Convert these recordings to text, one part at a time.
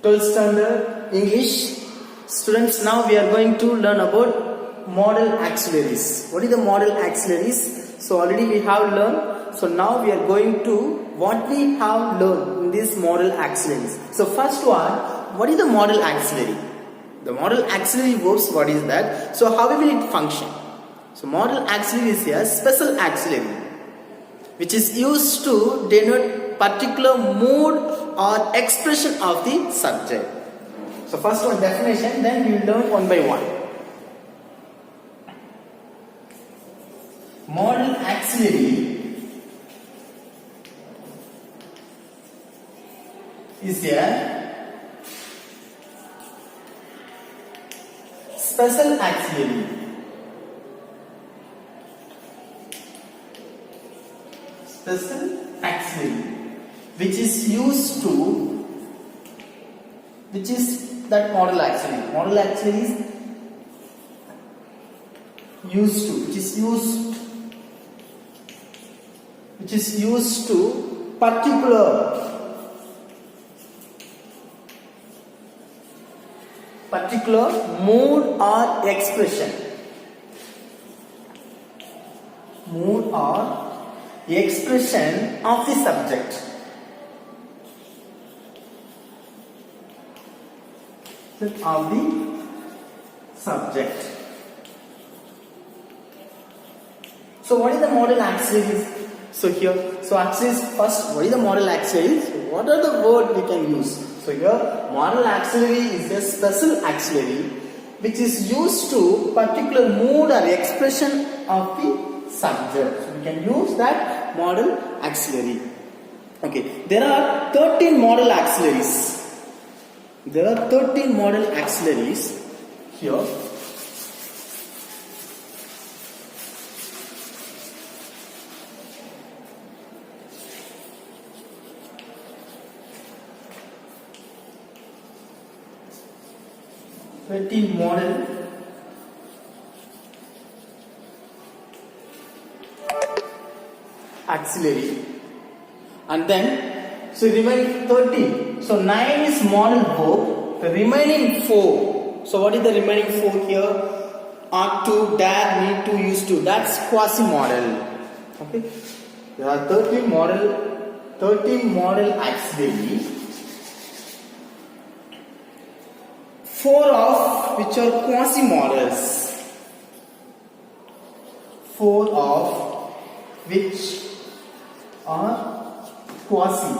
12th standard English. Students, now we are going to learn about modal auxiliaries. What is the modal auxiliaries? So already we have learned. So now we are going to what we have learned in these modal auxiliaries. So first one, what is the modal auxiliary? The modal auxiliary verbs, what is that? So how will it function? So modal auxiliary is a special auxiliary which is used to denote particular mood or expression of the subject. So first one definition, then we will learn one by one. Modal auxiliary is a special auxiliary which is used to, which is that modal auxiliary. Modal auxiliary is used to, which is used to particular mood or expression. Mood or expression of the subject. So what is the modal auxiliaries? So here, so auxiliaries first, what is the modal auxiliaries? What are the words we can use? So here, modal auxiliary is a special auxiliary which is used to particular mood or expression of the subject. So we can use that modal auxiliary. Okay, there are 13 modal auxiliaries. There are 13 modal auxiliaries here. Model auxiliary, and then so remaining 13. So 9 is modal verb. The remaining 4. So what is the remaining 4 here? Ought to, dare, need to, used to. That's quasi-modal. Okay. There are 13 modal auxiliary. 4 of which are quasi-modals. 4 of which are quasi.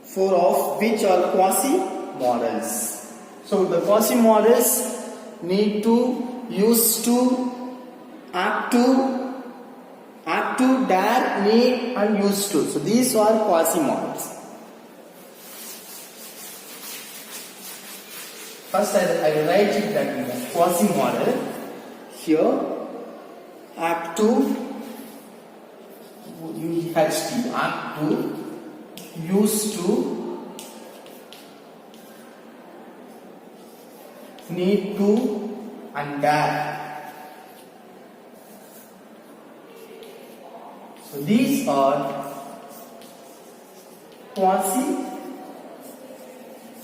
Four of which are quasi-modals. So the quasi-modals need to, used to, act to, dare, need and used to. So these are quasi-modals. First I will write it that quasi-modal. Here act to, UHT, act to, used to, need to and dare. So these are quasi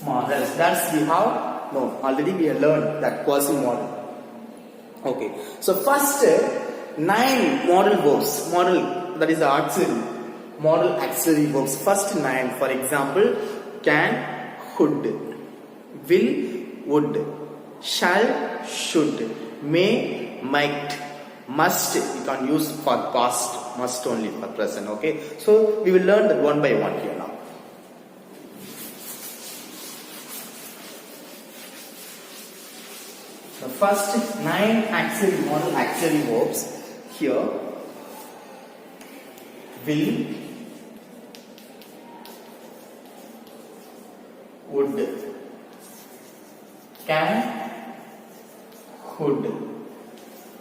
modals. That's we have already we have learned that quasi model. Okay. So first 9 modal verbs. Modal, that is the auxiliary. Modal auxiliary verbs. First 9. For example, can, could, will, would, shall, should, may, might, must. You can use for past, must only for present. Okay. So we will learn that one by one here now. The first 9 auxiliary modal auxiliary verbs here. Will, would, can, could,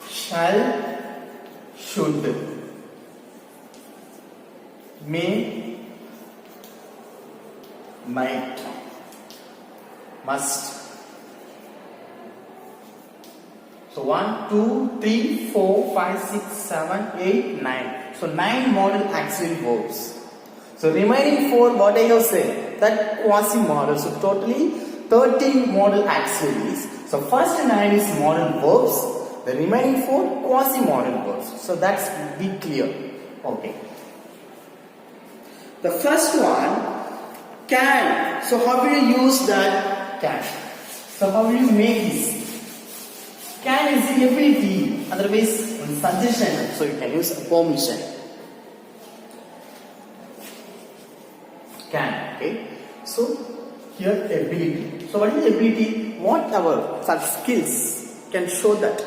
shall, should, may, might, must. So 1, 2, 3, 4, 5, 6, 7, 8, 9. So 9 modal auxiliary verbs. So remaining 4, what I have said, that quasi-modal. So totally 13 modal auxiliaries. So first 9 is modal verbs, the remaining 4 quasi-modal verbs. So that's be clear. Okay. The first one, can. So how will you use that can? So how will you make this? Can is the ability, otherwise suggestion. So you can use permission. Can, okay. So here ability. So what is ability? What our such skills can show that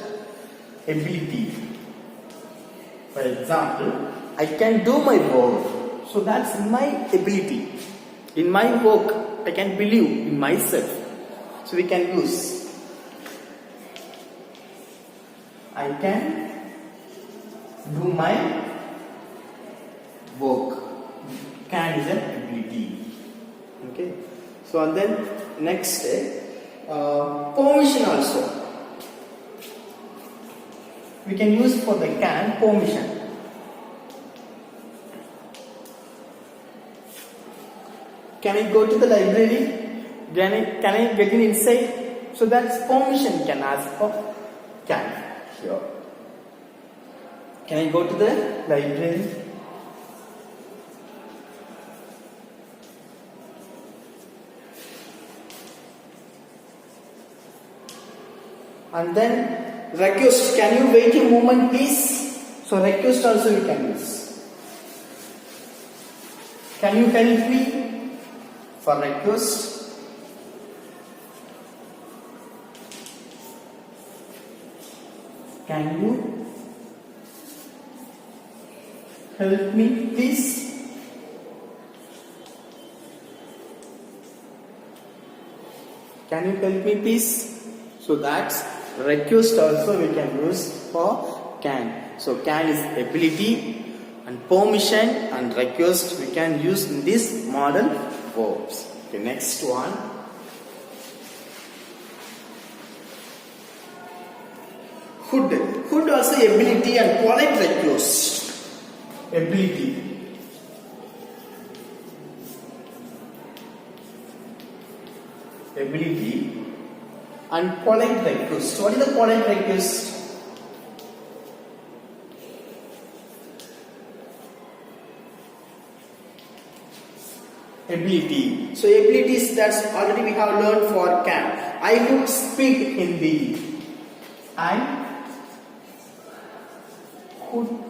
ability. For example, I can do my work. So that's my ability. In my work, I can believe in myself. So we can use I can do my work. Can is an ability. Okay. So and then next permission also. We can use for the can permission. Can I go to the library? Can I get in inside? So that's permission can ask for can here. Can I go to the library? And then request, can you wait a moment please? So request also you can use. Can you help me? For request, can you help me please? Can you help me please? So that's request also we can use for can. So can is ability, and permission and request we can use in this model verbs. Okay, next one. Could. Could also ability and polite request. Ability. Ability and polite request. What is the polite request? Ability. So abilities that's already we have learned for can. I would speak Hindi. I could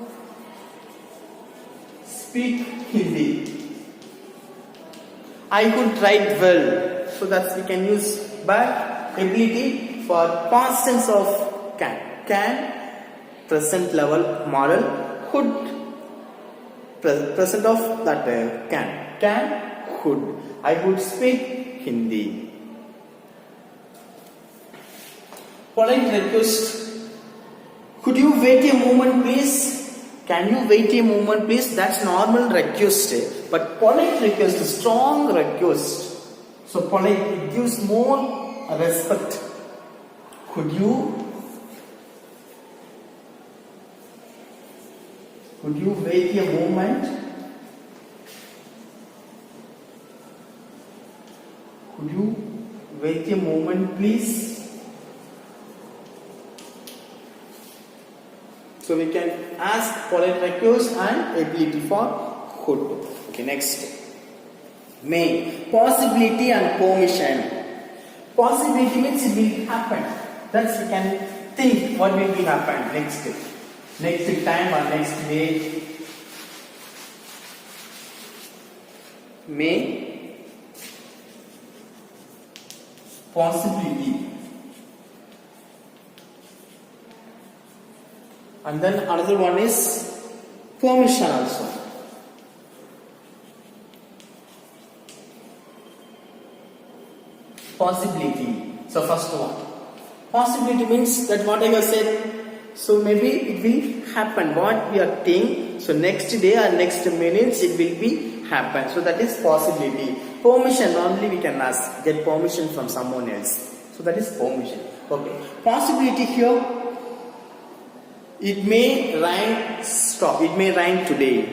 speak Hindi. I could write well. So that's we can use but ability for past tense of can. Can present level model could present of that can could. I would speak Hindi. Polite request. Could you wait a moment please? Can you wait a moment please? That's normal request. But polite request is strong request. So polite, it gives more respect. Could you wait a moment? Could you wait a moment please? So we can ask polite request and ability for could. Okay, next. May. Possibility and permission. Possibility means it will happen. That's we can think what will be happen next time or next day. May. Possibility. And then another one is permission also. Possibility. So first one. Possibility means that what I have said. So maybe it will happen. What we are thinking. So next day or next minutes it will be happen. So that is possibility. Permission only we can ask. Get permission from someone else. So that is permission. Okay. Possibility here. It may rain. Stop. It may rain today.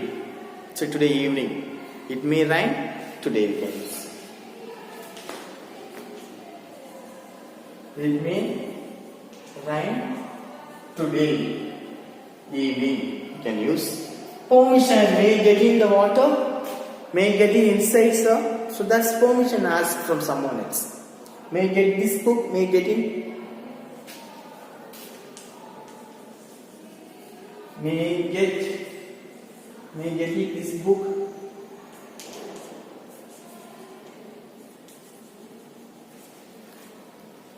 So today evening. It may rain today. We can use. It may rain today evening. You can use. Permission. May get in the water. May get in inside, sir. So that's permission asked from someone else. May get this book. May get in. May get it this book.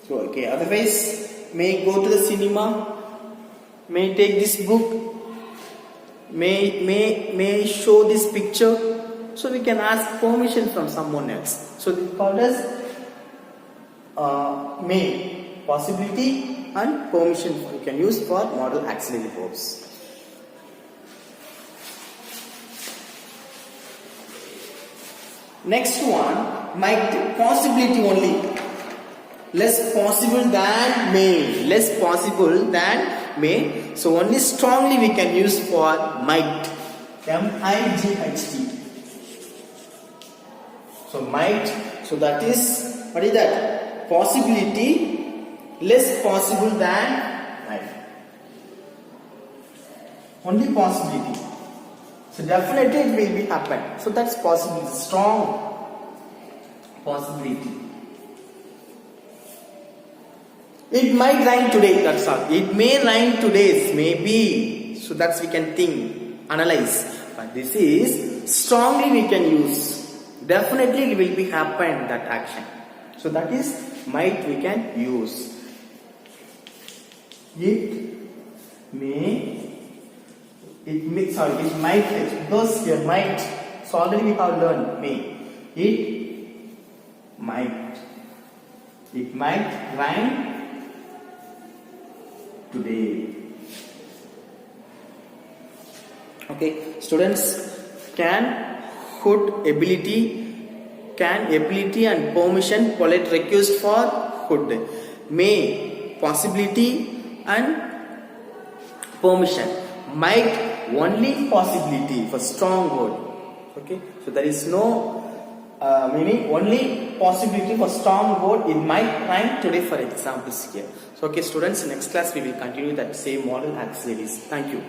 So okay, otherwise may go to the cinema, may take this book, may show this picture. So we can ask permission from someone else. So this is called as may, possibility and permission you can use for modal auxiliary verbs. Next one, might, possibility only. Less possible than may. Less possible than may. So only strongly we can use for might. M-I-G-H-T. So might. So that is, what is that? Possibility. Less possible than might. Only possibility. So definitely it will be happen. So that's possibility. Strong possibility. It might rain today, that's all. It may rain today, maybe. So that's we can think, analyze. But this is strongly we can use. Definitely it will be happen, that action. So that is might we can use. It might, because here might. So already we have learned may. It might rain today. Okay, students, can, could, ability and permission, polite request for could, may, possibility and permission, might, only possibility for strong word. Okay, so there is no meaning, only possibility for strong word. It might rain today, for examples here. So okay students, next class we will continue that same model auxiliaries. Thank you.